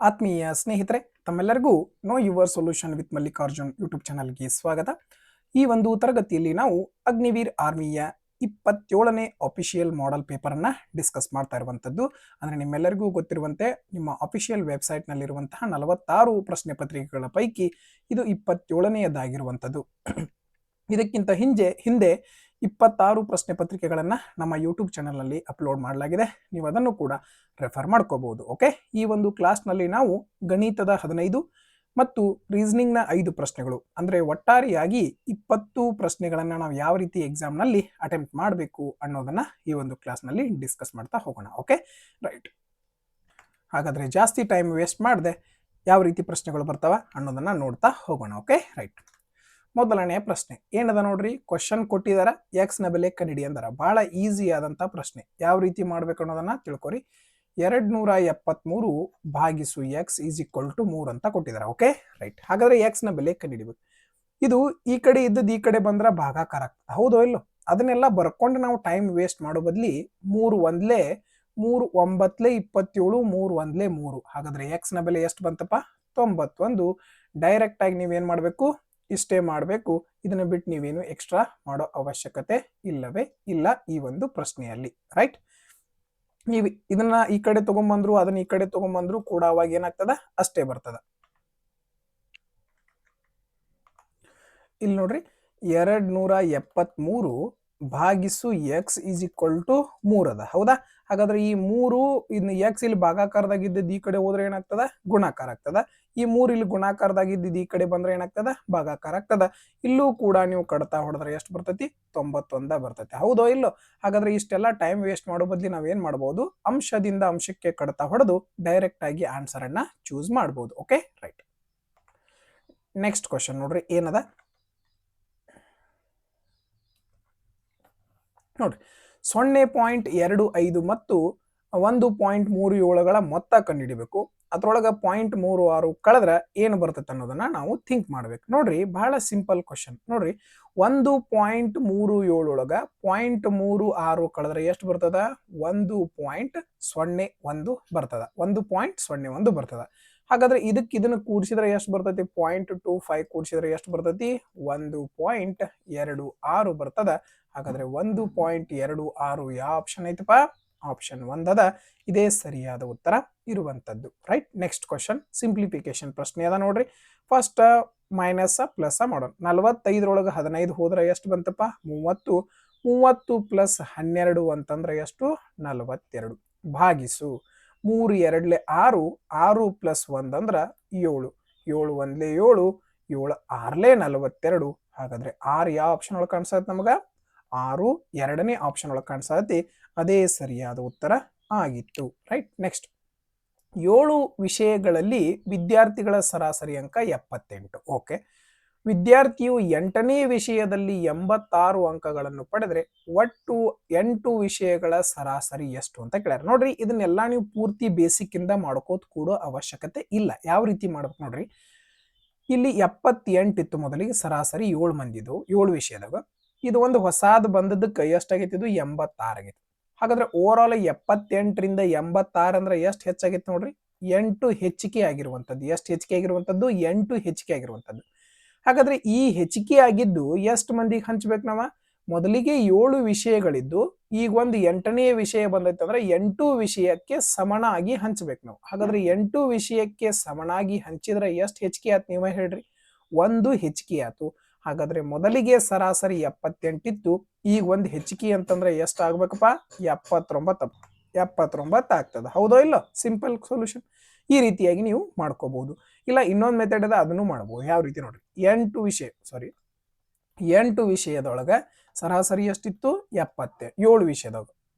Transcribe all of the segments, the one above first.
ಆತ್ಮೀಯ ಸ್ನೇಹಿತರೆ, ತಮ್ಮೆಲ್ಲರಿಗೂ know your solution with Mallikarjun YouTube ಚಾನಲ್ಗೆ ಸ್ವಾಗತ. ಈ ಒಂದು ತರಗತಿಯಲ್ಲಿ ನಾವು ಅಗ್ನಿವೀರ್ ಆರ್ಮಿಯ 27ನೇ ಅಫಿಷಿಯಲ್ ಮಾಡೆಲ್ ಪೇಪರನ್ನು ಡಿಸ್ಕಸ್ ಮಾಡ್ತಾ ಇರುವಂಥದ್ದು. ಅಂದರೆ ನಿಮ್ಮೆಲ್ಲರಿಗೂ ಗೊತ್ತಿರುವಂತೆ ನಿಮ್ಮ ಅಫಿಷಿಯಲ್ ವೆಬ್ಸೈಟ್ನಲ್ಲಿರುವಂತಹ 46 ಪ್ರಶ್ನೆ ಪತ್ರಿಕೆಗಳ ಪೈಕಿ ಇದು 27ನೇದಾಗಿರುವಂಥದ್ದು. ಇದಕ್ಕಿಂತ ಹಿಂದೆ 26 ಪ್ರಶ್ನೆ ಪತ್ರಿಕೆಗಳನ್ನು ನಮ್ಮ ಯೂಟ್ಯೂಬ್ ಚಾನಲ್ನಲ್ಲಿ ಅಪ್ಲೋಡ್ ಮಾಡಲಾಗಿದೆ. ನೀವು ಅದನ್ನು ಕೂಡ ರೆಫರ್ ಮಾಡ್ಕೋಬಹುದು. ಓಕೆ, ಈ ಒಂದು ಕ್ಲಾಸ್ನಲ್ಲಿ ನಾವು ಗಣಿತದ 15 ಮತ್ತು ರೀಸನಿಂಗ್ನ 5 ಪ್ರಶ್ನೆಗಳು, ಅಂದರೆ ಒಟ್ಟಾರೆಯಾಗಿ 20 ಪ್ರಶ್ನೆಗಳನ್ನು ನಾವು ಯಾವ ರೀತಿ ಎಕ್ಸಾಮ್ನಲ್ಲಿ ಅಟೆಂಪ್ಟ್ ಮಾಡಬೇಕು ಅನ್ನೋದನ್ನ ಈ ಒಂದು ಕ್ಲಾಸ್ನಲ್ಲಿ ಡಿಸ್ಕಸ್ ಮಾಡ್ತಾ ಹೋಗೋಣ. Okay, right. ಹಾಗಾದರೆ ಜಾಸ್ತಿ ಟೈಮ್ ವೇಸ್ಟ್ ಮಾಡದೆ ಯಾವ ರೀತಿ ಪ್ರಶ್ನೆಗಳು ಬರ್ತಾವ ಅನ್ನೋದನ್ನ ನೋಡ್ತಾ ಹೋಗೋಣ. Okay, right. ಮೊದಲನೆಯ ಪ್ರಶ್ನೆ ಏನದ ನೋಡ್ರಿ, ಕ್ವಶನ್ ಕೊಟ್ಟಿದಾರ, ಎಕ್ಸ್ ನ ಬೆಲೆ ಕಂಡಿಡಿ ಅಂದಾರ. ಬಹಳ ಈಸಿ ಆದಂತ ಪ್ರಶ್ನೆ. ಯಾವ ರೀತಿ ಮಾಡ್ಬೇಕು ಅನ್ನೋದನ್ನ ತಿಳ್ಕೊರಿ. 273 ಭಾಗಿಸು ಎಕ್ಸ್ ಈಸ್ ಈಕ್ವಲ್ ಟು 3 ಅಂತ ಕೊಟ್ಟಿದ್ದಾರೆ. Okay, right. ಹಾಗಾದ್ರೆ ಎಕ್ಸ್ ನ ಬೆಲೆ ಕಂಡಿಡಿಬೇಕು. ಇದು ಈ ಕಡೆ ಇದ್ದದ್ದು ಈ ಕಡೆ ಬಂದ್ರ ಭಾಗಾಕಾರ ಆಗ್ತದೆ, ಹೌದೋ ಇಲ್ಲೋ? ಅದನ್ನೆಲ್ಲ ಬರ್ಕೊಂಡು ನಾವು ಟೈಮ್ ವೇಸ್ಟ್ ಮಾಡೋ ಬದ್ಲಿ 3 ಒಂದ್ಲೆ 3 9 27 3 ಒಂದ್ಲೆ 3. ಹಾಗಾದ್ರೆ ಎಕ್ಸ್ ನ ಬೆಲೆ ಎಷ್ಟು ಬಂತಪ್ಪ? 91. ಡೈರೆಕ್ಟ್ ಆಗಿ ನೀವೇನ್ ಮಾಡ್ಬೇಕು? ಇಷ್ಟೇ ಮಾಡಬೇಕು. ಇದನ್ನ ಬಿಟ್ಟು ನೀವೇನು ಎಕ್ಸ್ಟ್ರಾ ಮಾಡೋ ಅವಶ್ಯಕತೆ ಇಲ್ಲವೇ ಇಲ್ಲ ಈ ಒಂದು ಪ್ರಶ್ನೆಯಲ್ಲಿ. ರೈಟ್. ನೀವು ಇದನ್ನ ಈ ಕಡೆ ತಗೊಂಡ್ಬಂದ್ರು ಅದನ್ನ ಈ ಕಡೆ ತಗೊಂಡ್ಬಂದ್ರು ಕೂಡ ಅವಾಗ ಏನಾಗ್ತದ? ಅಷ್ಟೇ ಬರ್ತದ. ಇಲ್ಲಿ ನೋಡ್ರಿ, 273 ಭಾಗಿಸು ಎಕ್ಸ್ ಈಸ್ ಈಕ್ವಲ್ ಟು 3 ಅದ, ಹೌದಾ? ಹಾಗಾದ್ರೆ ಈ 3 ಇನ್ನು ಎಕ್ಸ್ ಇಲ್ಲಿ ಭಾಗಾಕಾರದಾಗಿದ್ದದ್ದು ಈ ಕಡೆ ಹೋದ್ರೆ ಏನಾಗ್ತದ? ಗುಣಾಕಾರ ಆಗ್ತದ. ಈ 3 ಇಲ್ಲಿ ಗುಣಾಕಾರದಾಗಿದ್ದದ್ದು ಈ ಕಡೆ ಬಂದ್ರೆ ಏನಾಗ್ತದ? ಭಾಗಾಕಾರ ಆಗ್ತದ. ಇಲ್ಲೂ ಕೂಡ ನೀವು ಕಡ್ತಾ ಹೊಡೆದ್ರೆ ಎಷ್ಟು ಬರ್ತೈತಿ? 91 ಬರ್ತೈತಿ, ಹೌದೋ ಇಲ್ಲೋ? ಹಾಗಾದ್ರೆ ಇಷ್ಟೆಲ್ಲ ಟೈಮ್ ವೇಸ್ಟ್ ಮಾಡೋ ಬದ್ಲಿ ನಾವೇನ್ ಮಾಡ್ಬೋದು? ಅಂಶದಿಂದ ಅಂಶಕ್ಕೆ ಕಡ್ತಾ ಹೊಡೆದು ಡೈರೆಕ್ಟ್ ಆಗಿ ಆನ್ಸರ್ ಅನ್ನ ಚೂಸ್ ಮಾಡ್ಬೋದು. Okay, right. ನೆಕ್ಸ್ಟ್ ಕ್ವಶನ್ ನೋಡ್ರಿ, ಏನದ ನೋಡ್ರಿ. 0.25 ಮತ್ತು 1.37ಗಳ ಮೊತ್ತ ಕಂಡುಹಿಡಿಬೇಕು. ಅದ್ರೊಳಗ 0.36 ಕಳೆದ್ರೆ ಏನು ಬರ್ತೈತೆ ಅನ್ನೋದನ್ನ ನಾವು ಥಿಂಕ್ ಮಾಡ್ಬೇಕು. ನೋಡ್ರಿ, ಬಹಳ ಸಿಂಪಲ್ ಕ್ವಶನ್. ನೋಡ್ರಿ, 1.37 ಒಳಗ 0.36 ಕಳೆದ್ರೆ ಎಷ್ಟು ಬರ್ತದ? 1.01 ಬರ್ತದ. 1.01 ಬರ್ತದ. ಹಾಗಾದ್ರೆ ಇದನ್ನ ಕೂಡಿಸಿದ್ರೆ ಎಷ್ಟು ಬರ್ತೈತಿ? 0.25 ಕೂಡಿಸಿದ್ರೆ ಎಷ್ಟು ಬರ್ತೈತಿ? 1.26 ಬರ್ತದ. ಹಾಗಾದ್ರೆ 1.26 ಯಾವ ಆಪ್ಷನ್ ಐತಪ್ಪ? ಆಪ್ಷನ್ 1 ಅದ. ಇದೇ ಸರಿಯಾದ ಉತ್ತರ ಇರುವಂತದ್ದು. ರೈಟ್. ನೆಕ್ಸ್ಟ್ ಕ್ವಶನ್ ಸಿಂಪ್ಲಿಫಿಕೇಶನ್ ಪ್ರಶ್ನೆ ಅದ ನೋಡ್ರಿ. ಫಸ್ಟ್ ಮೈನಸ್ ಪ್ಲಸ್ ಮಾಡೋಣ. 45 15 ಹೋದ್ರೆ ಎಷ್ಟು ಬಂತಪ್ಪ? 30. 30 ಪ್ಲಸ್ 12 ಅಂತಂದ್ರೆ ಎಷ್ಟು? 42. ಭಾಗಿಸು 3 2 6. 6 ಪ್ಲಸ್ 1 ಅಂದ್ರ 7. 7 1 7. 7 6 42. ಹಾಗಾದ್ರೆ 6 ಯಾವ ಆಪ್ಷನ್ ಒಳಗೆ ಕಾಣಿಸತ್ತೆ ನಮಗ? 6 ಎರಡನೇ ಆಪ್ಷನ್ ಒಳಗೆ ಕಾಣಿಸತ್ತೆ. ಅದೇ ಸರಿಯಾದ ಉತ್ತರ ಆಗಿತ್ತು. ರೈಟ್. ನೆಕ್ಸ್ಟ್, 7 ವಿಷಯಗಳಲ್ಲಿ ವಿದ್ಯಾರ್ಥಿಗಳ ಸರಾಸರಿ ಅಂಕ 78. ಓಕೆ, ವಿದ್ಯಾರ್ಥಿಯು 8ನೇ ವಿಷಯದಲ್ಲಿ 86 ಅಂಕಗಳನ್ನು ಪಡೆದ್ರೆ ಒಟ್ಟು 8 ವಿಷಯಗಳ ಸರಾಸರಿ ಎಷ್ಟು ಅಂತ ಕೇಳ್ಯಾರ. ನೋಡ್ರಿ, ಇದನ್ನೆಲ್ಲ ನೀವು ಪೂರ್ತಿ ಬೇಸಿಕ್ ಇಂದ ಮಾಡ್ಕೋತ ಕೂಡೋ ಅವಶ್ಯಕತೆ ಇಲ್ಲ. ಯಾವ ರೀತಿ ಮಾಡ್ಬೇಕು ನೋಡ್ರಿ, ಇಲ್ಲಿ 78 ಇತ್ತು ಮೊದಲಿಗೆ, ಸರಾಸರಿ 7 ಮಂದಿದು 7 ವಿಷಯದಾಗ. ಇದು ಒಂದು ಹೊಸಾದ್ ಬಂದದ್ದಕ್ಕೆ ಎಷ್ಟಾಗೈತಿ? ಇದು 86 ಆಗೈತಿ. ಹಾಗಾದ್ರೆ ಓವರ್ ಆಲ್ 78ರಿಂದ 86 ಅಂದ್ರೆ ಎಷ್ಟು ಹೆಚ್ಚಾಗೈತಿ ನೋಡ್ರಿ? 8 ಹೆಚ್ಚಿಗೆ ಆಗಿರುವಂತದ್ದು. ಎಷ್ಟು ಹೆಚ್ಚಿಗೆ ಆಗಿರುವಂತದ್ದು? 8 ಹೆಚ್ಚಿಗೆ ಆಗಿರುವಂತದ್ದು. ಹಾಗಾದ್ರೆ ಈ ಹೆಚ್ಚಿಗೆ ಆಗಿದ್ದು ಎಷ್ಟು ಮಂದಿಗೆ ಹಂಚ್ಬೇಕು ನಾವ? ಮೊದಲಿಗೆ 7 ವಿಷಯಗಳಿದ್ದು ಈಗ ಒಂದು 8ನೇ ವಿಷಯ ಬಂದೈತೆ ಅಂದ್ರೆ 8 ವಿಷಯಕ್ಕೆ ಸಮನಾಗಿ ಹಂಚ್ಬೇಕು ನಾವು. ಹಾಗಾದ್ರೆ 8 ವಿಷಯಕ್ಕೆ ಸಮನಾಗಿ ಹಂಚಿದ್ರೆ ಎಷ್ಟು ಹೆಚ್ಚಿಗೆ ಆಯ್ತು ನೀವೇ ಹೇಳ್ರಿ? 1 ಹೆಚ್ಚಿಗೆ ಆಯ್ತು. ಹಾಗಾದ್ರೆ ಮೊದಲಿಗೆ ಸರಾಸರಿ 78 ಇತ್ತು, ಈಗ ಒಂದು ಹೆಚ್ಚಿಗೆ ಅಂತಂದ್ರೆ ಎಷ್ಟು ಆಗ್ಬೇಕಪ್ಪ? 79 ಆಗ್ತದೆ, ಹೌದೋ ಇಲ್ಲೋ? Simple solution. ಈ ರೀತಿಯಾಗಿ ನೀವು ಮಾಡ್ಕೋಬಹುದು. ಇಲ್ಲ ಇನ್ನೊಂದು ಮೆಥಡ್ ಅದ, ಅದನ್ನು ಮಾಡಬಹುದು. ಯಾವ ರೀತಿ ನೋಡ್ರಿ, 8 ವಿಷಯದೊಳಗ ಸರಾಸರಿ ಎಷ್ಟಿತ್ತು? 7 ವಿಷಯದೊಳಗ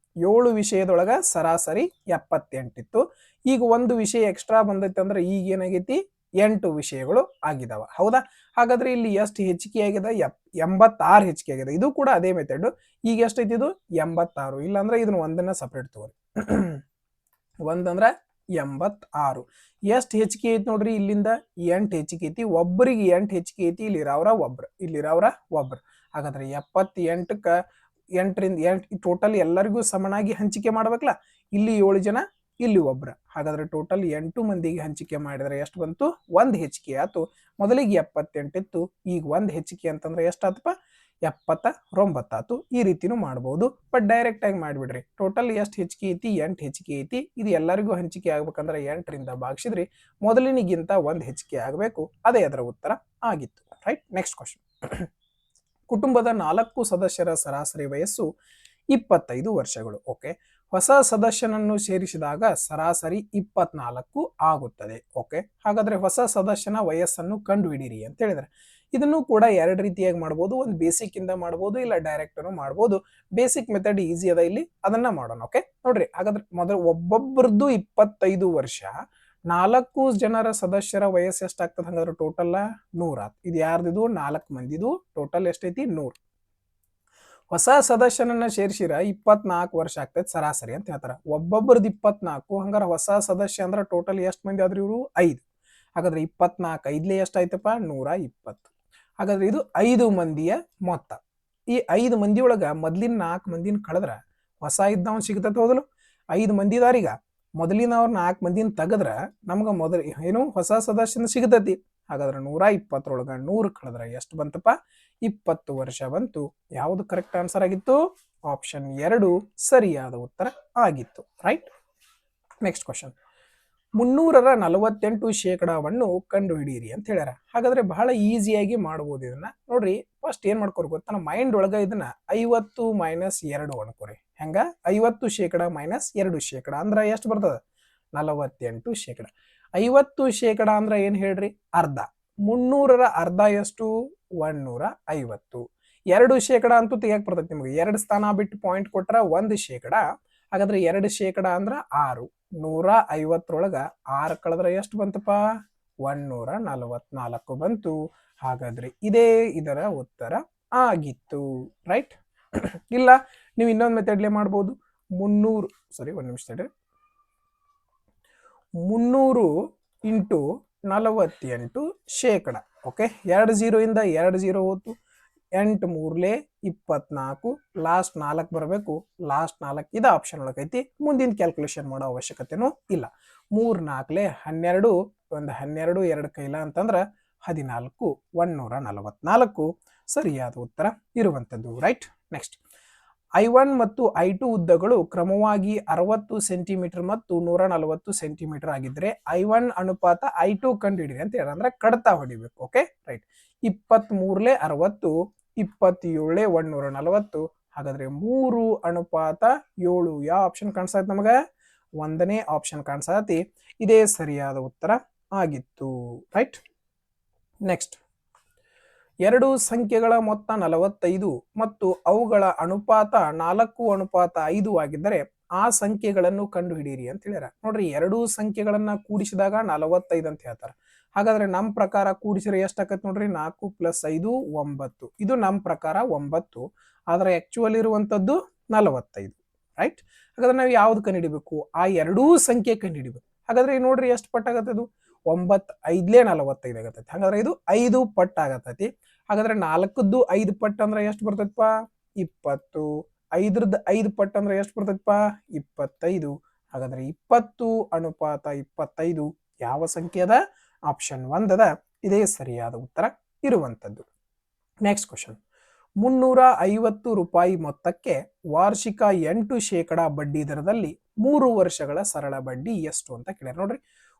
7 ವಿಷಯದೊಳಗ ಸರಾಸರಿ 78 ಇತ್ತು. ಈಗ ಒಂದು ವಿಷಯ ಎಕ್ಸ್ಟ್ರಾ ಬಂದೈತೆ ಅಂದ್ರೆ ಈಗ ಏನಾಗೈತಿ? 8 ವಿಷಯಗಳು ಆಗಿದಾವ, ಹೌದಾ? ಹಾಗಾದ್ರೆ ಇಲ್ಲಿ ಎಷ್ಟು ಹೆಚ್ಚಿಗೆ ಆಗಿದೆ? 86 ಹೆಚ್ಚಿಗೆ ಆಗಿದೆ. ಇದು ಕೂಡ ಅದೇ ಮೆಥಡ್. ಈಗ ಎಷ್ಟೈತಿ? ಇದು 86. ಇಲ್ಲಾಂದ್ರೆ ಇದನ್ನ ಒಂದನ್ನ ಸಪ್ರೇಟ್ ತಗೋರಿ. 1 ಅಂದ್ರ 86. ಎಷ್ಟು ಹೆಚ್ಚಿಗೆ ಐತಿ ನೋಡ್ರಿ? ಇಲ್ಲಿಂದ 8 ಹೆಚ್ಚಿಗೆ ಐತಿ. ಒಬ್ಬರಿಗೆ 8 ಹೆಚ್ಚಿಗೆ ಐತಿ. ಇಲ್ಲಿರಾವ್ರ ಒಬ್ರು. ಹಾಗಾದ್ರೆ 78ಕ್ಕ 8ರಿಂದ 8 ಟೋಟಲ್ ಎಲ್ಲರಿಗೂ ಸಮನಾಗಿ ಹಂಚಿಕೆ ಮಾಡ್ಬೇಕಲ್ಲ. ಇಲ್ಲಿ 7 ಜನ, ಇಲ್ಲಿ ಒಬ್ರ. ಹಾಗಾದ್ರೆ ಟೋಟಲ್ 8 ಮಂದಿಗೆ ಹಂಚಿಕೆ ಮಾಡಿದ್ರೆ ಎಷ್ಟು ಬಂತು? 1 ಹೆಚ್ಚಿಗೆ ಆಯ್ತು. ಮೊದಲಿಗೆ 78 ಇತ್ತು, ಈಗ 1 ಹೆಚ್ಚಿಗೆ ಅಂತಂದ್ರೆ ಎಷ್ಟಾತಪ್ಪ? 79 ಆತು. ಈ ರೀತಿನೂ ಮಾಡ್ಬೋದು, ಬಟ್ ಡೈರೆಕ್ಟ್ ಆಗಿ ಮಾಡಿಬಿಡ್ರಿ. ಟೋಟಲ್ ಎಷ್ಟು ಹೆಚ್ಚಿಗೆ ಐತಿ? 8 ಹೆಚ್ಚಿಗೆ ಐತಿ. ಇದು ಎಲ್ಲರಿಗೂ ಹಂಚಿಕೆ ಆಗ್ಬೇಕಂದ್ರೆ 8ರಿಂದ ಭಾಗಿಸಿದ್ರಿ, ಮೊದಲಿನಿಗಿಂತ 1 ಹೆಚ್ಚಿಗೆ ಆಗಬೇಕು. ಅದೇ ಅದರ ಉತ್ತರ ಆಗಿತ್ತು. Right, next question. ಕುಟುಂಬದ 4 ಸದಸ್ಯರ ಸರಾಸರಿ ವಯಸ್ಸು 25 ವರ್ಷಗಳು. ಓಕೆ, ಹೊಸ ಸದಸ್ಯನನ್ನು ಸೇರಿಸಿದಾಗ ಸರಾಸರಿ 24 ಆಗುತ್ತದೆ. ಓಕೆ, ಹಾಗಾದ್ರೆ ಹೊಸ ಸದಸ್ಯನ ವಯಸ್ಸನ್ನು ಕಂಡುಹಿಡಿಯಿರಿ ಅಂತ ಹೇಳಿದ್ರೆ ಇದನ್ನು ಕೂಡ ಎರಡು ರೀತಿಯಾಗಿ ಮಾಡ್ಬೋದು. ಒಂದು ಬೇಸಿಕ್ ಇಂದ ಮಾಡ್ಬೋದು, ಇಲ್ಲ ಡೈರೆಕ್ಟ್ ಮಾಡ್ಬೋದು. ಬೇಸಿಕ್ ಮೆಥಡ್ ಈಸಿ ಅದ, ಇಲ್ಲಿ ಅದನ್ನ ಮಾಡೋಣ. ಓಕೆ ನೋಡ್ರಿ, ಹಾಗಾದ್ರೆ ಮೊದಲು ಒಬ್ಬೊಬ್ಬರದ್ದು 25 ವರ್ಷ, 4 ಜನರ ಸದಸ್ಯರ ವಯಸ್ಸು ಎಷ್ಟಾಗ್ತದೆ? ಹಾಗಾದ್ರೆ ಟೋಟಲ್ 100 ಆತ್. ಇದು ಯಾರ್ದಿದು? 4 ಮಂದಿದು. ಟೋಟಲ್ ಎಷ್ಟೈತಿ? 100. ಹೊಸ ಸದಸ್ಯನನ್ನ ಸೇರಿಸಿರ 24 ವರ್ಷ ಆಗ್ತೈತೆ ಸರಾಸರಿ ಅಂತ ಹೇಳ್ತಾರ. ಒಬ್ಬೊಬ್ಬರದ್ದು 24, ಹಂಗಾರ ಹೊಸ ಸದಸ್ಯ ಅಂದ್ರೆ ಟೋಟಲ್ ಎಷ್ಟು ಮಂದಿ ಆದ್ರಿ ಇವರು? 5. ಹಾಗಾದ್ರೆ 24 5ಲೇ ಎಷ್ಟಾಯ್ತಪ್ಪ? 120. ಹಾಗಾದ್ರೆ ಇದು 5 ಮಂದಿಯ ಮೊತ್ತ. ಈ 5 ಮಂದಿ ಒಳಗ ಮೊದ್ಲಿನ 4 ಮಂದಿನ ಕಳೆದ್ರ ಹೊಸ ಇದ್ದವ್ ಸಿಗ್ತೈತೆ, ಹೌದಲು? 5 ಮಂದಿದಾರೀಗ ಮೊದಲಿನವ್ರ 4 ಮಂದಿನ ತೆಗದ್ರ ನಮ್ಗ ಮೊದಲ ಏನು ಹೊಸ ಸದಸ್ಯನ ಸಿಗತೈತಿ. ಹಾಗಾದ್ರೆ 120ರೊಳಗ 100 ಕಳೆದ್ರ ಎಷ್ಟು ಬಂತಪ್ಪ? 20 ವರ್ಷ ಬಂತು. ಯಾವುದು ಕರೆಕ್ಟ್ ಆನ್ಸರ್ ಆಗಿತ್ತು? ಆಪ್ಷನ್ 2 ಸರಿಯಾದ ಉತ್ತರ ಆಗಿತ್ತು. Right, next question. 348% ಕಂಡುಹಿಡಿಯಿರಿ ಅಂತ ಹೇಳ್ಯಾರ. ಹಾಗಾದ್ರೆ ಬಹಳ ಈಸಿಯಾಗಿ ಮಾಡ್ಬೋದು ಇದನ್ನ. ನೋಡ್ರಿ, ಫಸ್ಟ್ ಏನ್ ಮಾಡ್ಕೋರಿ ಗೊತ್ತಾ? ಮೈಂಡ್ ಒಳಗ ಇದನ್ನ 50 - 2 ಅನ್ಕೋರಿ. ಹೆಂಗ? 50% - 2% ಅಂದ್ರ ಎಷ್ಟು ಬರ್ತದ? 48%. 50% ಅಂದ್ರ ಏನ್ ಹೇಳ್ರಿ? ಅರ್ಧ. 300ರ ಅರ್ಧ ಎಷ್ಟು? 150. 2% ಅಂತೂ ತೆಗಿಯಕ್ ಬರ್ತೈತಿ ನಿಮ್ಗೆ. 2 ಸ್ಥಾನ ಬಿಟ್ಟು ಪಾಯಿಂಟ್ ಕೊಟ್ರ 1%. ಹಾಗಾದ್ರೆ 2% ಅಂದ್ರ 6. 150ರೊಳಗ 6 ಕಳೆದ್ರೆ ಎಷ್ಟು ಬಂತಪ್ಪ? 144 ಬಂತು. ಹಾಗಾದ್ರೆ ಇದೇ ಇದರ ಉತ್ತರ ಆಗಿತ್ತು. ರೈಟ್, ಇಲ್ಲ ನೀವು ಇನ್ನೊಂದು ಮೆಥಡ್ಲೆ ಮಾಡ್ಬೋದು. 300 ಒಂದ್ ನಿಮಿಷ ತಡ್ರಿ. 300 × 48%. ಓಕೆ, 2 0 ಇಂದ 2 0 ಹೋತು. 8 3 24. ಲಾಸ್ಟ್ 4 ಬರಬೇಕು. ಲಾಸ್ಟ್ 4 ಇದು ಆಪ್ಷನ್ ಒಳಗೈತಿ. ಮುಂದಿನ ಕ್ಯಾಲ್ಕುಲೇಷನ್ ಮಾಡೋ ಅವಶ್ಯಕತೆನೂ ಇಲ್ಲ. 3 4 12. ಒಂದು 12 2 ಕೈಲ ಅಂತಂದ್ರ 14. 144 ಸರಿಯಾದ ಉತ್ತರ ಇರುವಂತದ್ದು. Right, next. I1 ಮತ್ತು I2 ಉದ್ದಗಳು ಕ್ರಮವಾಗಿ 60 ಸೆಂಟಿಮೀಟರ್ ಮತ್ತು 140 ಸೆಂಟಿಮೀಟರ್ ಆಗಿದ್ರೆ I1 ಅನುಪಾತ I2 ಕಂಡುಹಿಡಿಯಿರಿ ಅಂತ ಹೇಳಿ, ಅಂದ್ರೆ ಕಡತ ಹೊಡಿಬೇಕು. Okay right. 23 60, 27 140. ಹಾಗಾದ್ರೆ 3:7. ಯಾವ ಆಪ್ಷನ್ ಕಾಣಿಸ್ತೈತಿ ನಮಗೆ? 1ನೇ ಆಪ್ಷನ್ ಕಾಣಿಸ್ತೈತಿ. ಇದೇ ಸರಿಯಾದ ಉತ್ತರ ಆಗಿತ್ತು. Right, next. 2 ಸಂಖ್ಯೆಗಳ ಮೊತ್ತ 45 ಮತ್ತು ಅವುಗಳ ಅನುಪಾತ 4:5 ಆಗಿದ್ದರೆ ಆ ಸಂಖ್ಯೆಗಳನ್ನು ಕಂಡುಹಿಡಿಯಿರಿ ಅಂತ ಹೇಳ್ಯಾರ. ನೋಡ್ರಿ, 2 ಸಂಖ್ಯೆಗಳನ್ನ ಕೂಡಿಸಿದಾಗ 45 ಅಂತ ಹೇಳ್ತಾರೆ. ಹಾಗಾದ್ರೆ ನಮ್ಮ ಪ್ರಕಾರ ಕೂಡಿಸಿದ್ರೆ ಎಷ್ಟಾಕತ್ ನೋಡ್ರಿ? 4 + 5 9. ಇದು ನಮ್ಮ ಪ್ರಕಾರ 9, ಆದ್ರೆ ಆಕ್ಚುಯಲ್ ಇರುವಂತದ್ದು 45. ರೈಟ್, ಹಾಗಾದ್ರೆ ನಾವು ಯಾವ್ದು ಕಂಡುಹಿಡಿಬೇಕು? ಆ 2 ಸಂಖ್ಯೆ ಕಂಡುಹಿಡಿಬೇಕು. ಹಾಗಾದ್ರೆ ನೋಡ್ರಿ ಎಷ್ಟು ಪಟ್ಟಾಗತ್ತದು? 9 5ಲೇ 45 ಆಗತ್ತೈತಿ. ಹಾಗಾದ್ರೆ ಇದು 5 ಪಟ್ಟು ಆಗತ್ತೈತಿ. ಹಾಗಾದ್ರೆ 4ದ್ದು 5 ಪಟ್ಟು ಅಂದ್ರೆ ಎಷ್ಟು ಬರ್ತೈತಪ್ಪ? 20. 5ರದ್ದು 5 ಪಟ್ಟು ಅಂದ್ರೆ ಎಷ್ಟು ಬರ್ತೈತಪ್ಪ? 25. ಹಾಗಾದ್ರೆ 20:25 ಯಾವ ಸಂಖ್ಯೆ ಅದ? ಆಪ್ಷನ್ 1 ಅದ. ಇದೇ ಸರಿಯಾದ ಉತ್ತರ ಇರುವಂತದ್ದು. Next question. 350 ರೂಪಾಯಿ ಮೊತ್ತಕ್ಕೆ ವಾರ್ಷಿಕ 8% ಬಡ್ಡಿ ದರದಲ್ಲಿ 3 ವರ್ಷಗಳ ಸರಳ ಬಡ್ಡಿ ಎಷ್ಟು ಅಂತ ಕೇಳ್ಯಾರ. ನೋಡ್ರಿ,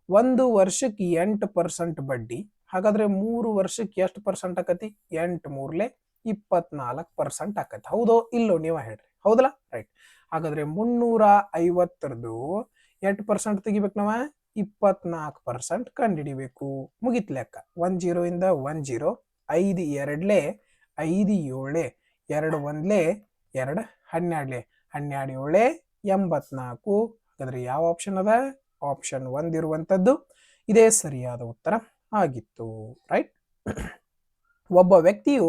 1 ವರ್ಷಕ್ಕೆ 8% ಬಡ್ಡಿ. ಹಾಗಾದ್ರೆ 3 ವರ್ಷಕ್ಕೆ ಎಷ್ಟು ಪರ್ಸೆಂಟ್ ಆಕತಿ? 8 3 24% ಆಕತಿ. ಹೌದೋ ಇಲ್ಲೋ ನೀವ ಹೇಳ್ರಿ, ಹೌದಲ್ಲ? ರೈಟ್, ಹಾಗಾದ್ರೆ 350ರದ್ದು 8% ತೆಗಿಬೇಕು ನಾವ? 24% ಕಂಡುಹಿಡಿಬೇಕು. ಮುಗಿತ್ ಲೆಕ್ಕ. 1 0 ಇಂದ 1 0. 5 2 5 7 2 1 2 12 12 7 84. ಹಾಗಾದ್ರೆ ಯಾವ ಆಪ್ಷನ್ ಅದ? ಆಪ್ಷನ್ 1 ಇರುವಂತದ್ದು. ಇದೇ ಸರಿಯಾದ ಉತ್ತರ ಆಗಿತ್ತು. ರೈಟ್, ಒಬ್ಬ ವ್ಯಕ್ತಿಯು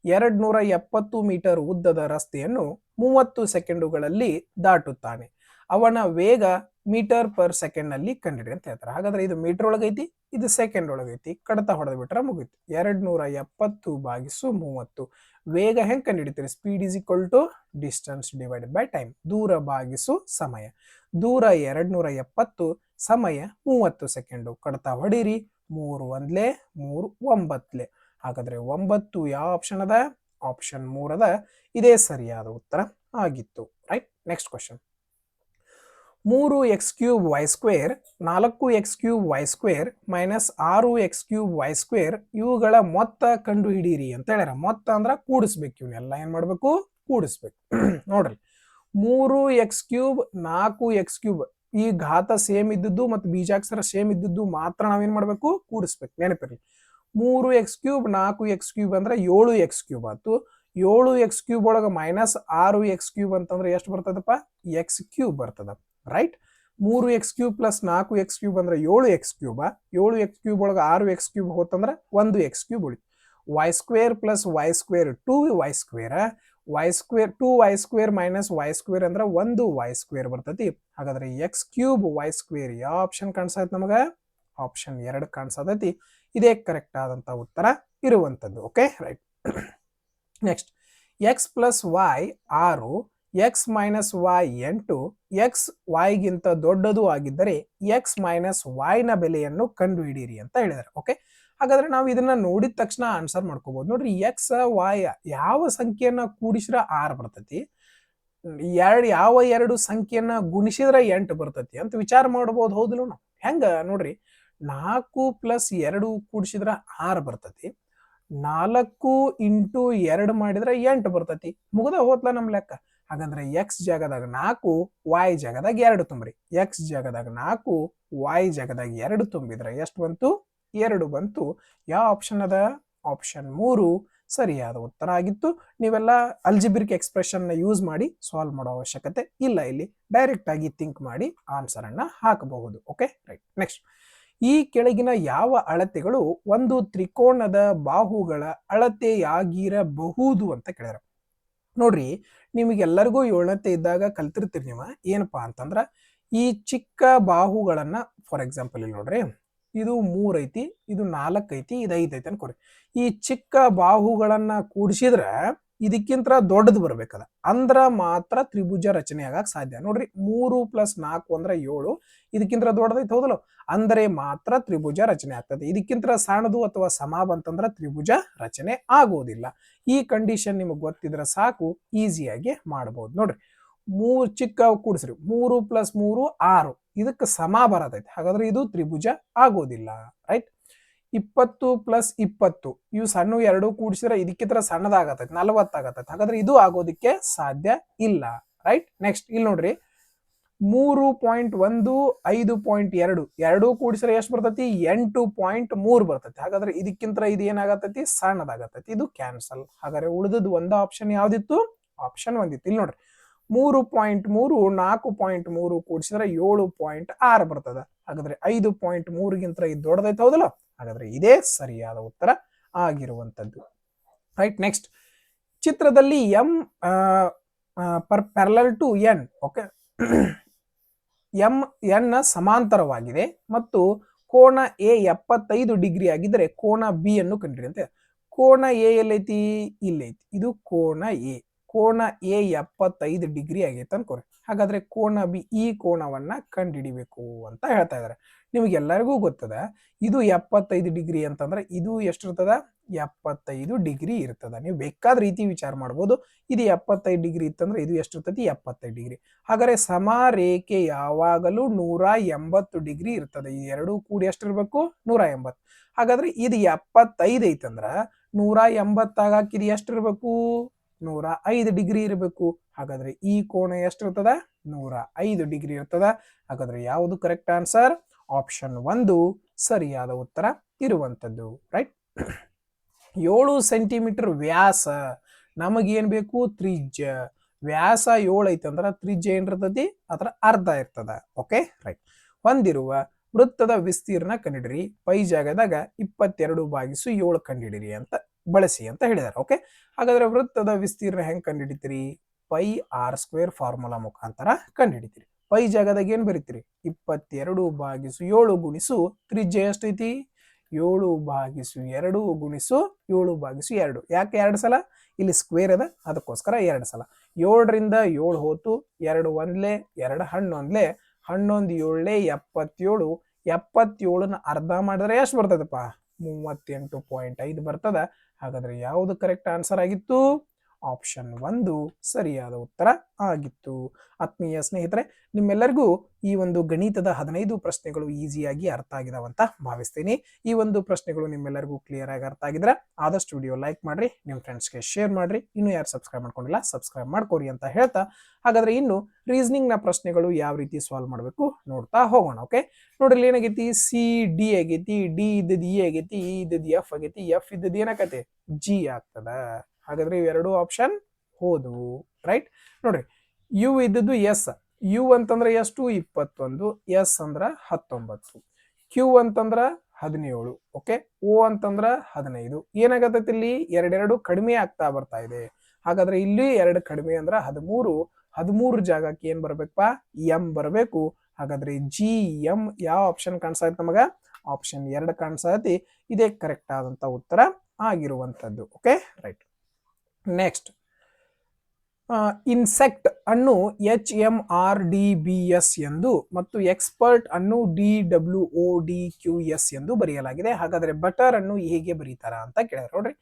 270 ಮೀಟರ್ ಉದ್ದದ ರಸ್ತೆಯನ್ನು 30 ಸೆಕೆಂಡುಗಳಲ್ಲಿ ದಾಟುತ್ತಾನೆ. ಅವನ ವೇಗ ಮೀಟರ್/ಸೆಕೆಂಡ್ ನಲ್ಲಿ ಕಂಡಿಡಿ ಅಂತ ಹೇಳ್ತಾರೆ. ಹಾಗಾದ್ರೆ ಇದು ಮೀಟರ್ ಒಳಗೈತಿ, ಇದು ಸೆಕೆಂಡ್ ಒಳಗೈತಿ. ಕಡತ ಹೊಡೆದು ಬಿಟ್ರೆ ಮುಗಿತು. 270/30. ವೇಗ ಹೆಂಗ್ ಕಂಡುಹಿಡಿತೀರಿ? Speed = distance / time. ದೂರ ಭಾಗಿಸು ಸಮಯ. ದೂರ 270, ಸಮಯ 30 ಸೆಕೆಂಡು. ಕಡ್ತಾ ಹೊಡೀರಿ. 3 ಒಂದ್ಲೆ 3 9. ಹಾಗಾದ್ರೆ 9 ಯಾವ ಆಪ್ಷನ್ ಅದ? ಆಪ್ಷನ್ 3 ಅದ. ಇದೇ ಸರಿಯಾದ ಉತ್ತರ ಆಗಿತ್ತು. Right. Next question. 3x³ y² 4x³ y² -6x³ y² ಇವುಗಳ ಮೊತ್ತ ಕಂಡು ಹಿಡೀರಿ ಅಂತ ಹೇಳ್ಯಾರ. ಮೊತ್ತ ಅಂದ್ರ ಕೂಡಿಸ್ಬೇಕು. ಇವನ್ನೆಲ್ಲ ಏನ್ ಮಾಡ್ಬೇಕು? ಕೂಡಿಸ್ಬೇಕು. ನೋಡ್ರಿ, 3x³ 4x³ ಈ ಘಾತ ಸೇಮ್ ಇದ್ದದ್ದು ಮತ್ತು ಬೀಜಾಕ್ಷರ ಸೇಮ್ ಇದ್ದದ್ದು ಮಾತ್ರ ನಾವೇನ್ ಮಾಡ್ಬೇಕು? ಕೂಡಿಸ್ಬೇಕು. ನೆನಪಿರ್ಲಿ, 3x³ 4x³ ಅಂದ್ರೆ 7x³ ಆಯ್ತು. 7x³ ಒಳಗೆ -6x³ ಅಂತಂದ್ರೆ ಎಷ್ಟು ಬರ್ತದಪ್ಪ? x³ ಬರ್ತದ. ರೈಟ್. 3x³ + 4x³ ಅಂದ್ರೆ 7x³ 7x³ ಒಳಗೆ 6x³ ಹೋತಂದ್ರೆ 1x³ ಉಳಿತು. y² + y² 2y². y² 2y² - y² ಅಂದ್ರೆ 1y² ಬರ್ತೈತಿ. ಹಾಗಾದ್ರೆ x³ y² ಯಾವ ಆಪ್ಷನ್ ಕಾಣಿಸೈತಿ ನಮಗ? ಆಪ್ಷನ್ 2 ಕಾಣಿಸತೈತಿ. ಇದೇ ಕರೆಕ್ಟ್ ಆದಂತ ಉತ್ತರ ಇರುವಂತದ್ದು. Okay, right. Next, x + y 6, x - y 8, x yಗಿಂತ ದೊಡ್ಡದು ಆಗಿದ್ದರೆ x - y ನ ಬೆಲೆಯನ್ನು ಕಂಡುಹಿಡಿಯಿರಿ ಅಂತ ಹೇಳಿದ್ದಾರೆ. ಓಕೆ, ಹಾಗಾದ್ರೆ ನಾವು ಇದನ್ನ ನೋಡಿದ ತಕ್ಷಣ ಆನ್ಸರ್ ಮಾಡ್ಕೋಬಹುದು. ನೋಡ್ರಿ, x y ಯಾವ ಸಂಖ್ಯೆಯನ್ನ ಕೂಡಿಸಿದ್ರೆ 6 ಬರ್ತೈತಿ, ಯಾವ 2 ಸಂಖ್ಯೆಯನ್ನ ಗುಣಿಸಿದ್ರೆ 8 ಬರ್ತೈತಿ ಅಂತ ವಿಚಾರ ಮಾಡಬಹುದು. ಹೌದಿಲ್ಲ? ನಾವು ಹೆಂಗ ನೋಡ್ರಿ, 4 + 2 ಕೂಡಿಸಿದ್ರೆ 6 ಬರ್ತೈತಿ. 4 × 2 ಮಾಡಿದ್ರೆ 8 ಬರ್ತೈತಿ. ಮುಗದ ಹೋತ್ಲ ನಮ್ ಲೆಕ್ಕ. ಹಾಗಂದ್ರೆ x ಜಾಗದಾಗ 4, y ಜಾಗದಾಗ 2 ತುಂಬ್ರಿ. x ಜಾಗದಾಗ 4, y ಜಾಗದಾಗ 2 ತುಂಬಿದ್ರೆ ಎಷ್ಟು ಬಂತು? 2 ಬಂತು. ಯಾವ ಆಪ್ಷನ್ ಅದ? ಆಪ್ಷನ್ 3 ಸರಿಯಾದ ಉತ್ತರ ಆಗಿತ್ತು. ನೀವೆಲ್ಲ ಅಲ್ಜಿಬ್ರಿಕ್ ಎಕ್ಸ್ಪ್ರೆಷನ್ ನ ಯೂಸ್ ಮಾಡಿ ಸಾಲ್ವ್ ಮಾಡೋ ಅವಶ್ಯಕತೆ ಇಲ್ಲ. ಇಲ್ಲಿ ಡೈರೆಕ್ಟ್ ಆಗಿ ಥಿಂಕ್ ಮಾಡಿ ಆನ್ಸರ್ ಅನ್ನ ಹಾಕಬಹುದು. Okay, right. ನೆಕ್ಸ್ಟ್, ಈ ಕೆಳಗಿನ ಯಾವ ಅಳತೆಗಳು ಒಂದು ತ್ರಿಕೋನದ ಬಾಹುಗಳ ಅಳತೆಯಾಗಿರಬಹುದು ಅಂತ ಕೇಳಿದ್ರು. ನೋಡ್ರಿ, ನಿಮಗೆಲ್ಲರಿಗೂ 7ನೇ ಇದ್ದಾಗ ಕಲ್ತಿರ್ತೀರಿ ನೀವು. ಏನಪ್ಪಾ ಅಂತಂದ್ರ, ಈ ಚಿಕ್ಕ ಬಾಹುಗಳನ್ನ, ಫಾರ್ ಎಕ್ಸಾಂಪಲ್ ಇಲ್ಲಿ ನೋಡ್ರಿ, ಇದು 3 ಐತಿ, ಇದು 4 ಐತಿ, ಇದು 5 ಐತಿ ಅನ್ಕೋರಿ. ಈ ಚಿಕ್ಕ ಬಾಹುಗಳನ್ನ ಕೂಡಿಸಿದ್ರ ಇದಕ್ಕಿಂತ ದೊಡ್ಡದು ಬರ್ಬೇಕದ, ಅಂದ್ರ ಮಾತ್ರ ತ್ರಿಭುಜ ರಚನೆ ಆಗಕ್ ಸಾಧ್ಯ. ನೋಡ್ರಿ, 3 + 4 ಅಂದ್ರೆ 7, ಇದಕ್ಕಿಂತ ದೊಡ್ಡದೈತಿ. ಹೌದಲ್ಲ? ಅಂದರೆ ಮಾತ್ರ ತ್ರಿಭುಜ ರಚನೆ ಆಗ್ತದೆ. ಇದಕ್ಕಿಂತ ಸಣ್ಣದು ಅಥವಾ ಸಮ ಬಂತಂದ್ರ ತ್ರಿಭುಜ ರಚನೆ ಆಗೋದಿಲ್ಲ. ಈ ಕಂಡೀಷನ್ ನಿಮಗೆ ಗೊತ್ತಿದ್ರೆ ಸಾಕು, ಈಸಿಯಾಗಿ ಮಾಡಬಹುದು. ನೋಡ್ರಿ, 3 ಚಿಕ್ಕ ಕೂಡಿಸ್ರಿ, 3 + 3 6, ಇದಕ್ಕೆ ಸಮ ಬರತೈತಿ. ಹಾಗಾದ್ರೆ ಇದು ತ್ರಿಭುಜ ಆಗೋದಿಲ್ಲ. ರೈಟ್. 20 + 20 ಇವು ಸಣ್ಣ 2 ಕೂಡಿಸಿದ್ರೆ ಇದಕ್ಕಿಂತ ಸಣ್ಣದಾಗತೈತಿ, 40 ಆಗತೈತಿ. ಹಾಗಾದ್ರೆ ಇದು ಆಗೋದಿಕ್ಕೆ ಸಾಧ್ಯ ಇಲ್ಲ. ರೈಟ್. ನೆಕ್ಸ್ಟ್, ಇಲ್ಲಿ ನೋಡ್ರಿ, 3.1 5.2 2 ಕೂಡಿಸಿದ್ರೆ ಎಷ್ಟು ಬರ್ತೈತಿ? 8.3 ಬರ್ತೈತಿ. ಹಾಗಾದ್ರೆ ಇದಕ್ಕಿಂತ ಇದು ಏನಾಗತೈತಿ? ಸಣ್ಣದಾಗತೈತಿ. ಇದು ಕ್ಯಾನ್ಸಲ್. ಹಾಗಾದ್ರೆ ಉಳಿದದ್ದು ಒಂದು ಆಪ್ಷನ್ ಯಾವ್ದಿತ್ತು? ಆಪ್ಷನ್ 1 ಇತ್ತು. ಇಲ್ಲಿ ನೋಡ್ರಿ, 3.3 4.3 ಕೂಡಿಸಿದ್ರೆ 7.6 ಬರ್ತದ. ಹಾಗಾದ್ರೆ 5.3 ಗಿಂತ ಇದು ದೊಡ್ಡದೈತೆ. ಹೌದಲ್ಲ? ಹಾಗಾದ್ರೆ ಇದೇ ಸರಿಯಾದ ಉತ್ತರ ಆಗಿರುವಂತದ್ದು. ರೈಟ್. ನೆಕ್ಸ್ಟ್, ಚಿತ್ರದಲ್ಲಿ m parallel to n, okay, n ಸಮಾಂತರವಾಗಿದೆ ಮತ್ತು ಕೋನ a 75 ಡಿಗ್ರಿ ಆಗಿದ್ರೆ ಕೋನ b ಅನ್ನು ಕಂಡುಹಿಡಿ ಅಂತ. ಕೋನ a ಎಲ್ಲೈತಿ? ಇಲ್ಲೈತಿ. ಇದು ಕೋನ a. ಕೋನ a 75 ಡಿಗ್ರಿ ಆಗೈತೆ ಅನ್ಕೋರಿ. ಹಾಗಾದ್ರೆ ಕೋನ ಬಿ, ಈ ಕೋನವನ್ನ ಕಂಡುಹಿಡಿಬೇಕು ಅಂತ ಹೇಳ್ತಾ ಇದಾರೆ. ನಿಮ್ಗೆಲ್ಲರಿಗೂ ಗೊತ್ತದ, ಇದು 75 ಡಿಗ್ರಿ ಅಂತಂದ್ರೆ ಇದು ಎಷ್ಟಿರ್ತದ? 75 ಡಿಗ್ರಿ ಇರ್ತದ. ನೀವು ಬೇಕಾದ ರೀತಿ ವಿಚಾರ ಮಾಡ್ಬೋದು. ಇದು 75 ಡಿಗ್ರಿ ಇತ್ತಂದ್ರೆ ಇದು ಎಷ್ಟಿರ್ತೈತಿ? 75 ಡಿಗ್ರಿ. ಹಾಗಾದ್ರೆ ಸಮ ರೇಖೆ ಯಾವಾಗಲೂ 180 ಡಿಗ್ರಿ ಇರ್ತದೆ. ಈ ಎರಡೂ ಕೂಡಿ ಎಷ್ಟಿರ್ಬೇಕು? 180. ಹಾಗಾದ್ರೆ ಇದು 75 ಐತಂದ್ರ 180 ಆಗಾಕ ಇದು ಎಷ್ಟಿರ್ಬೇಕು? 105 ಡಿಗ್ರಿ ಇರಬೇಕು. ಹಾಗಾದ್ರೆ ಈ ಕೋನ ಎಷ್ಟಿರ್ತದ? 105 ಡಿಗ್ರಿ ಇರ್ತದ. ಹಾಗಾದ್ರೆ ಯಾವುದು ಕರೆಕ್ಟ್ ಆನ್ಸರ್? ಆಪ್ಷನ್ 1 ಸರಿಯಾದ ಉತ್ತರ ಇರುವಂತದ್ದು. ರೈಟ್. 7 ಸೆಂಟಿಮೀಟರ್ ವ್ಯಾಸ, ನಮಗೇನ್ ಬೇಕು? ತ್ರಿಜ್ಯ. ವ್ಯಾಸ 7 ಐತಂದ್ರ ತ್ರಿಜ್ಯ ಏನಿರ್ತತಿ? ಅದರ ಅರ್ಧ ಇರ್ತದ. Okay, right. ಹೊಂದಿರುವ ವೃತ್ತದ ವಿಸ್ತೀರ್ಣ ಕಂಡಿಡಿರಿ. ಪೈ ಜಾಗದಾಗ 22/7 ಕಂಡಿಡಿರಿ ಅಂತ ಬಳಸಿ ಅಂತ ಹೇಳಿದಾರೆ. ಓಕೆ, ಹಾಗಾದ್ರೆ ವೃತ್ತದ ವಿಸ್ತೀರ್ಣ ಹೆಂಗ್ ಕಂಡುಹಿಡಿತೀರಿ? πr² ಫಾರ್ಮುಲಾ ಮುಖಾಂತರ ಕಂಡುಹಿಡಿತೀರಿ. ಪೈ ಜಾಗದಾಗ ಏನ್ ಬರೀತೀರಿ? 22/7 ಗುಣಿಸು ತ್ರಿಜ್ಯ ಎಷ್ಟೈತಿ? 7/2 ಗುಣಿಸು 7/2. ಯಾಕೆ 2 ಸಲ? ಇಲ್ಲಿ ಸ್ಕ್ವೇರ್ ಅದ, ಅದಕ್ಕೋಸ್ಕರ 2 ಸಲ. 7ರಿಂದ 7 ಹೋತು, 2 ಒಂದ್ಲೆ 2 11 11 7 77. 77ನ ಅರ್ಧ ಮಾಡಿದ್ರೆ ಎಷ್ಟು ಬರ್ತದಪ್ಪ? 38.5 ಬರ್ತದ. ಹಾಗಾದ್ರೆ ಯಾವುದು ಕರೆಕ್ಟ್ ಆನ್ಸರ್ ಆಗಿತ್ತು? ಆಪ್ಷನ್ 1 ಸರಿಯಾದ ಉತ್ತರ ಆಗಿತ್ತು. ಆತ್ಮೀಯ ಸ್ನೇಹಿತರೆ, ನಿಮ್ಮೆಲ್ಲರಿಗೂ ಈ ಒಂದು ಗಣಿತದ 15 ಪ್ರಶ್ನೆಗಳು ಈಸಿಯಾಗಿ ಅರ್ಥ ಆಗಿದಾವಂತ ಭಾವಿಸ್ತೀನಿ. ಈ ಒಂದು ಪ್ರಶ್ನೆಗಳು ನಿಮ್ಮೆಲ್ಲರಿಗೂ ಕ್ಲಿಯರ್ ಆಗಿ ಅರ್ಥ ಆಗಿದ್ರೆ ಆದಷ್ಟು ವಿಡಿಯೋ ಲೈಕ್ ಮಾಡ್ರಿ, ನಿಮ್ಮ ಫ್ರೆಂಡ್ಸ್ಗೆ ಶೇರ್ ಮಾಡ್ರಿ. ಇನ್ನು ಯಾರು ಸಬ್ಸ್ಕ್ರೈಬ್ ಮಾಡ್ಕೊಂಡಿಲ್ಲ ಸಬ್ಸ್ಕ್ರೈಬ್ ಮಾಡ್ಕೋರಿ ಅಂತ ಹೇಳ್ತಾ, ಹಾಗಾದ್ರೆ ಇನ್ನು ರೀಸನಿಂಗ್ ನ ಪ್ರಶ್ನೆಗಳು ಯಾವ ರೀತಿ ಸಾಲ್ವ್ ಮಾಡಬೇಕು ನೋಡ್ತಾ ಹೋಗೋಣ. ಓಕೆ, ನೋಡ್ರಿ ಏನಾಗೈತಿ? ಸಿ ಡಿ ಆಗೈತಿ, ಡಿ ಇದ್ದದ್ದು ಇ ಆಗೈತಿ, ಇ ಇದ್ದದ್ದು ಎಫ್ ಆಗೈತಿ, ಎಫ್ ಇದ್ದದ್ದು ಏನಾಗತ್ತೆ? ಜಿ ಆಗ್ತದ. ಹಾಗಾದ್ರೆ ಇವೆರಡು ಆಪ್ಷನ್ ಹೋದವು. ರೈಟ್, ನೋಡ್ರಿ ಯು ಇದ್ದದ್ದು ಎಸ್. ಯು ಅಂತಂದ್ರೆ ಎಷ್ಟು? 21. ಎಸ್ ಅಂದ್ರ 19. ಕ್ಯೂ ಅಂತಂದ್ರ 17. ಓಕೆ, ಓ ಅಂತಂದ್ರ 15. ಏನಾಗತ್ತೈತಿ ಇಲ್ಲಿ? ಎರಡೆರಡು ಕಡಿಮೆ ಆಗ್ತಾ ಬರ್ತಾ ಇದೆ. ಹಾಗಾದ್ರೆ ಇಲ್ಲಿ 2 ಕಡಿಮೆ ಅಂದ್ರ 13. 13 ಜಾಗಕ್ಕೆ ಏನ್ ಬರ್ಬೇಕಪ್ಪ? ಎಂ ಬರಬೇಕು. ಹಾಗಾದ್ರೆ ಜಿ ಎಂ ಯಾವ ಆಪ್ಷನ್ ಕಾಣಿಸ್ತೈತಿ ನಮಗ? ಆಪ್ಷನ್ 2 ಕಾಣಿಸ್ತೈತಿ. ಇದೇ ಕರೆಕ್ಟ್ ಆದಂತ ಉತ್ತರ ಆಗಿರುವಂತದ್ದು. Okay, right. ನೆಕ್ಸ್ಟ್, ಇನ್ಸೆಕ್ಟ್ ಅನ್ನು HMRDBS ಎಂದು ಮತ್ತು ಎಕ್ಸ್ಪರ್ಟ್ ಅನ್ನು DWODQS ಎಂದು ಬರೆಯಲಾಗಿದೆ. ಹಾಗಾದ್ರೆ ಬಟರ್ ಅನ್ನು ಹೇಗೆ ಬರೀತಾರ ಅಂತ ಕೇಳಿದ್ರೆ ನೋಡ್ರಿ,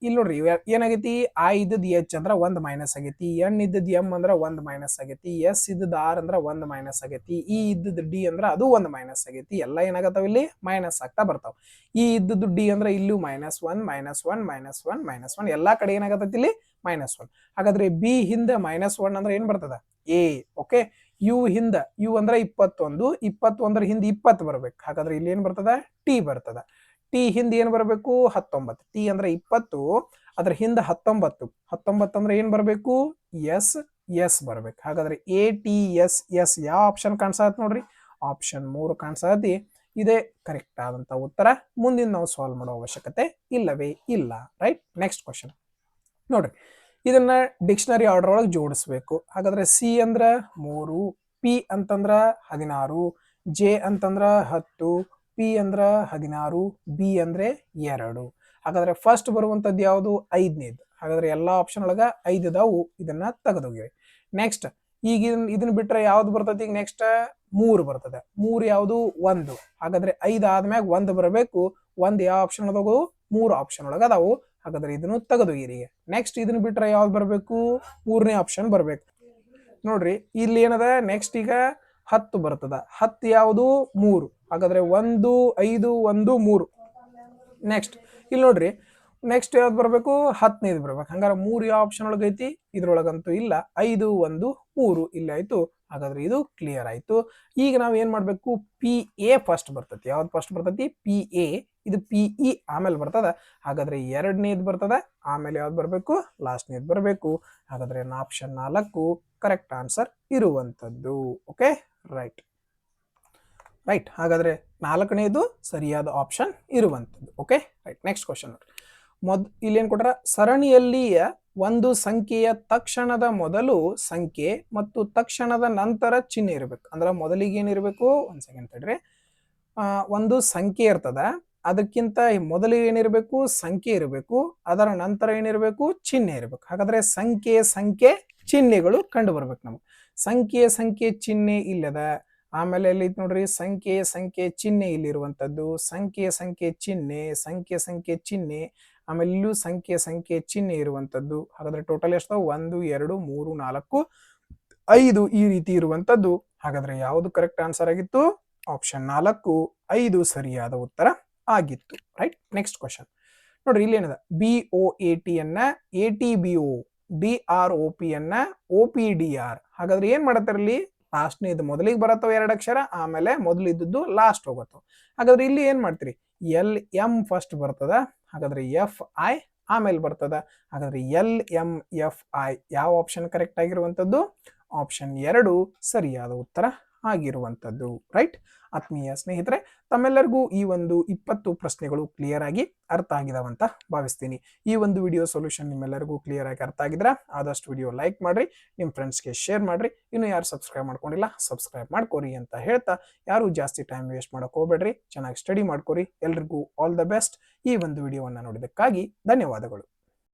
ಇಲ್ಲಿ ನೋಡ್ರಿ ಏನಾಗೈತಿ? ಆ ಇದ್ದದ್ ಎಚ್ ಅಂದ್ರ 1 ಮೈನಸ್ ಆಗೈತಿ, ಎನ್ ಇದ್ದದ್ ಎಂ ಅಂದ್ರ 1 ಮೈನಸ್ ಆಗೈತಿ, ಎಸ್ ಇದ್ದದ್ ಆರ್ ಅಂದ್ರ 1 ಮೈನಸ್ ಆಗೈತಿ, ಇ ಇದ್ದದ್ ಡಿ ಅಂದ್ರ ಅದು 1 ಮೈನಸ್ ಆಗೈತಿ. ಎಲ್ಲ ಏನಾಗತ್ತಾವ? ಇಲ್ಲಿ ಮೈನಸ್ ಆಗ್ತಾ ಬರ್ತಾವ. ಇ ಇದ್ದದ್ದು ಡಿ ಅಂದ್ರ ಇಲ್ಲೂ -1 -1 -1 -1 ಎಲ್ಲಾ ಕಡೆ ಏನಾಗತ್ತೈತಿ? ಇಲ್ಲಿ -1. ಹಾಗಾದ್ರೆ ಬಿ ಹಿಂದ -1 ಅಂದ್ರೆ ಏನ್ ಬರ್ತದ? ಎ. ಓಕೆ, ಯು ಹಿಂದ ಯು ಅಂದ್ರ 21, 21 ಹಿಂದ 20 ಬರ್ಬೇಕು. ಹಾಗಾದ್ರೆ ಇಲ್ಲಿ ಏನ್ ಬರ್ತದ? ಟಿ ಬರ್ತದ. ಟಿ ಹಿಂದ ಏನ್ ಬರಬೇಕು? 19. ಟಿ ಅಂದ್ರೆ 20, ಅದ್ರ ಹಿಂದ 19. 19 ಅಂದ್ರೆ ಏನ್ ಬರಬೇಕು? ಎಸ್. ಎಸ್ ಬರ್ಬೇಕು. ಹಾಗಾದ್ರೆ ATSS ಯಾವ ಆಪ್ಷನ್ ಕಾಣಿಸತ್ ನೋಡ್ರಿ? ಆಪ್ಷನ್ 3 ಕಾಣಿಸತಿ. ಇದೇ ಕರೆಕ್ಟ್ ಆದಂತ ಉತ್ತರ. ಮುಂದಿನ ನಾವು ಸಾಲ್ವ್ ಮಾಡೋ ಅವಶ್ಯಕತೆ ಇಲ್ಲವೇ ಇಲ್ಲ. ರೈಟ್, ನೆಕ್ಸ್ಟ್ ಕ್ವಶನ್ ನೋಡ್ರಿ, ಇದನ್ನ ಡಿಕ್ಷನರಿ ಆರ್ಡರ್ ಒಳಗೆ ಜೋಡಿಸ್ಬೇಕು. ಹಾಗಾದ್ರೆ ಸಿ ಅಂದ್ರ 3, ಪಿ ಅಂತಂದ್ರ 16, ಜೆ ಅಂತಂದ್ರ 10, ಪಿ ಅಂದ್ರ 16, ಬಿ ಅಂದ್ರೆ 2. ಹಾಗಾದ್ರೆ ಫಸ್ಟ್ ಬರುವಂತದ್ದು ಯಾವುದು? 5ನೇದು. ಹಾಗಾದ್ರೆ ಎಲ್ಲಾ ಆಪ್ಷನ್ ಒಳಗ 5 ಅದಾವು, ಇದನ್ನ ತೆಗೆದೋಗಿರಿ. ನೆಕ್ಸ್ಟ್, ಈಗ ಇದನ್ನ ಬಿಟ್ರೆ ಯಾವ್ದು ಬರ್ತದೆ? ಈಗ ನೆಕ್ಸ್ಟ್ 3 ಬರ್ತದೆ. 3 ಯಾವುದು? 1. ಹಾಗಾದ್ರೆ 5 ಆದ್ಮ್ಯಾಗ 1 ಬರಬೇಕು. 1 ಯಾವ ಆಪ್ಷನ್ ಒಳಗ? 3 ಆಪ್ಷನ್ ಒಳಗ ಅದಾವು. ಹಾಗಾದ್ರೆ ಇದನ್ನು ತೆಗೆದೋಗಿರಿ. ನೆಕ್ಸ್ಟ್ ಇದನ್ನ ಬಿಟ್ರೆ ಯಾವ್ದು ಬರಬೇಕು? 3ನೇ ಆಪ್ಷನ್ ಬರ್ಬೇಕು. ನೋಡ್ರಿ ಇಲ್ಲಿ ಏನದ? ನೆಕ್ಸ್ಟ್ ಈಗ 10 ಬರ್ತದ. 10 ಯಾವುದು? 3. ಹಾಗಾದ್ರೆ 1 5 1 3. ನೆಕ್ಸ್ಟ್ ಇಲ್ಲಿ ನೋಡ್ರಿ, ನೆಕ್ಸ್ಟ್ ಯಾವ್ದು ಬರಬೇಕು? 10ನೇದು ಬರ್ಬೇಕು. ಹಂಗಾರೆ 3 ಯಾವ ಆಪ್ಷನ್ ಒಳಗೆ ಐತಿ? ಇದ್ರೊಳಗಂತೂ ಇಲ್ಲ. 5 1 3 ಇಲ್ಲಿ ಆಯ್ತು. ಹಾಗಾದ್ರೆ ಇದು ಕ್ಲಿಯರ್ ಆಯ್ತು. ಈಗ ನಾವ್ ಏನ್ ಮಾಡ್ಬೇಕು? PA ಫಸ್ಟ್ ಬರ್ತೈತಿ. ಯಾವ್ದು ಫಸ್ಟ್ ಬರ್ತೈತಿ? PA. ಇದು PE ಆಮೇಲೆ ಬರ್ತದ. ಹಾಗಾದ್ರೆ 2ನೇದು ಬರ್ತದ, ಆಮೇಲೆ ಯಾವ್ದು ಬರ್ಬೇಕು? ಲಾಸ್ಟ್ನೇದು ಬರ್ಬೇಕು. ಹಾಗಾದ್ರೆ ಆಪ್ಷನ್ 4 ಕರೆಕ್ಟ್ ಆನ್ಸರ್ ಇರುವಂತದ್ದು. Okay, right. ರೈಟ್, ಹಾಗಾದ್ರೆ 4ನೇದು ಸರಿಯಾದ ಆಪ್ಷನ್ ಇರುವಂತದ್ದು. Okay, right. ನೆಕ್ಸ್ಟ್ ಕ್ವಶನ್ ನೋಡ್ರಿ, ಇಲ್ಲಿ ಏನ್ ಕೊಟ್ಟಾರ? ಸರಣಿಯಲ್ಲಿಯ ಒಂದು ಸಂಖ್ಯೆಯ ತಕ್ಷಣದ ಮೊದಲು ಸಂಖ್ಯೆ ಮತ್ತು ತಕ್ಷಣದ ನಂತರ ಚಿಹ್ನೆ ಇರಬೇಕು. ಅಂದ್ರೆ ಮೊದಲಿಗೆ ಏನಿರಬೇಕು? 1 ಸೆಕೆಂಡ್ ತಡ್ರಿ. ಒಂದು ಸಂಖ್ಯೆ ಇರ್ತದ, ಅದಕ್ಕಿಂತ ಮೊದಲಿಗೆ ಏನಿರಬೇಕು? ಸಂಖ್ಯೆ ಇರಬೇಕು, ಅದರ ನಂತರ ಏನಿರಬೇಕು? ಚಿಹ್ನೆ ಇರಬೇಕು. ಹಾಗಾದ್ರೆ ಸಂಖ್ಯೆ ಚಿಹ್ನೆಗಳು ಕಂಡು ಬರ್ಬೇಕು ನಮ್ಗೆ. ಸಂಖ್ಯೆ ಚಿಹ್ನೆ ಇಲ್ಲದ, ಆಮೇಲೆ ಇಲ್ಲಿ ನೋಡ್ರಿ ಸಂಖ್ಯೆ ಚಿಹ್ನೆ ಇಲ್ಲಿರುವಂತದ್ದು, ಸಂಖ್ಯೆ ಚಿಹ್ನೆ, ಆಮೇಲೆ ಇಲ್ಲೂ ಸಂಖ್ಯೆ ಚಿಹ್ನೆ ಇರುವಂತದ್ದು. ಹಾಗಾದ್ರೆ ಟೋಟಲ್ ಎಷ್ಟು? 1 2 3 4 5 ಈ ರೀತಿ ಇರುವಂತದ್ದು. ಹಾಗಾದ್ರೆ ಯಾವುದು ಕರೆಕ್ಟ್ ಆನ್ಸರ್ ಆಗಿತ್ತು? ಆಪ್ಷನ್ 4 5 ಸರಿಯಾದ ಉತ್ತರ ಆಗಿತ್ತು. ರೈಟ್, ನೆಕ್ಸ್ಟ್ ಕ್ವಶನ್ ನೋಡ್ರಿ, ಇಲ್ಲಿ ಏನದ? BOAT ಅನ್ನ ATBO, DROP ಅನ್ನ OPDR. ಹಾಗಾದ್ರೆ ಏನ್ ಮಾಡತ್ತಾರ ಇಲ್ಲಿ? ಲಾಸ್ಟ್ನೇದು ಮೊದಲಿಗೆ ಬರತ್ತವ 2 ಅಕ್ಷರ, ಆಮೇಲೆ ಮೊದಲು ಇದ್ದದ್ದು ಲಾಸ್ಟ್ ಹೋಗತ್ತವ. ಹಾಗಾದ್ರೆ ಇಲ್ಲಿ ಏನ್ ಮಾಡ್ತೀರಿ? LM ಫಸ್ಟ್ ಬರ್ತದ. ಹಾಗಾದ್ರೆ FI ಆಮೇಲೆ ಬರ್ತದ. ಹಾಗಾದ್ರೆ LMFI ಯಾವ ಆಪ್ಷನ್ ಕರೆಕ್ಟ್ ಆಗಿರುವಂತದ್ದು? ಆಪ್ಷನ್ 2 ಸರಿಯಾದ ಉತ್ತರ ಆಗಿರುವಂಥದ್ದು. ರೈಟ್ ಆತ್ಮೀಯ ಸ್ನೇಹಿತರೆ, ತಮ್ಮೆಲ್ಲರಿಗೂ ಈ ಒಂದು 20 ಪ್ರಶ್ನೆಗಳು ಕ್ಲಿಯರ್ ಆಗಿ ಅರ್ಥ ಆಗಿದಾವಂತ ಭಾವಿಸ್ತೀನಿ. ಈ ಒಂದು ವಿಡಿಯೋ ಸೊಲ್ಯೂಷನ್ ನಿಮ್ಮೆಲ್ಲರಿಗೂ ಕ್ಲಿಯರ್ ಆಗಿ ಅರ್ಥ ಆಗಿದ್ರೆ ಆದಷ್ಟು ವಿಡಿಯೋ ಲೈಕ್ ಮಾಡ್ರಿ, ನಿಮ್ಮ ಫ್ರೆಂಡ್ಸ್ಗೆ ಶೇರ್ ಮಾಡ್ರಿ. ಇನ್ನು ಯಾರು ಸಬ್ಸ್ಕ್ರೈಬ್ ಮಾಡ್ಕೊಂಡಿಲ್ಲ ಸಬ್ಸ್ಕ್ರೈಬ್ ಮಾಡ್ಕೋರಿ ಅಂತ ಹೇಳ್ತಾ, ಯಾರು ಜಾಸ್ತಿ ಟೈಮ್ ವೇಸ್ಟ್ ಮಾಡಕ್ ಹೋಗ್ಬೇಡ್ರಿ, ಚೆನ್ನಾಗಿ ಸ್ಟಡಿ ಮಾಡ್ಕೋರಿ. ಎಲ್ರಿಗೂ ಆಲ್ ದ ಬೆಸ್ಟ್. ಈ ಒಂದು ವಿಡಿಯೋವನ್ನು ನೋಡಿದ್ದಕ್ಕಾಗಿ ಧನ್ಯವಾದಗಳು.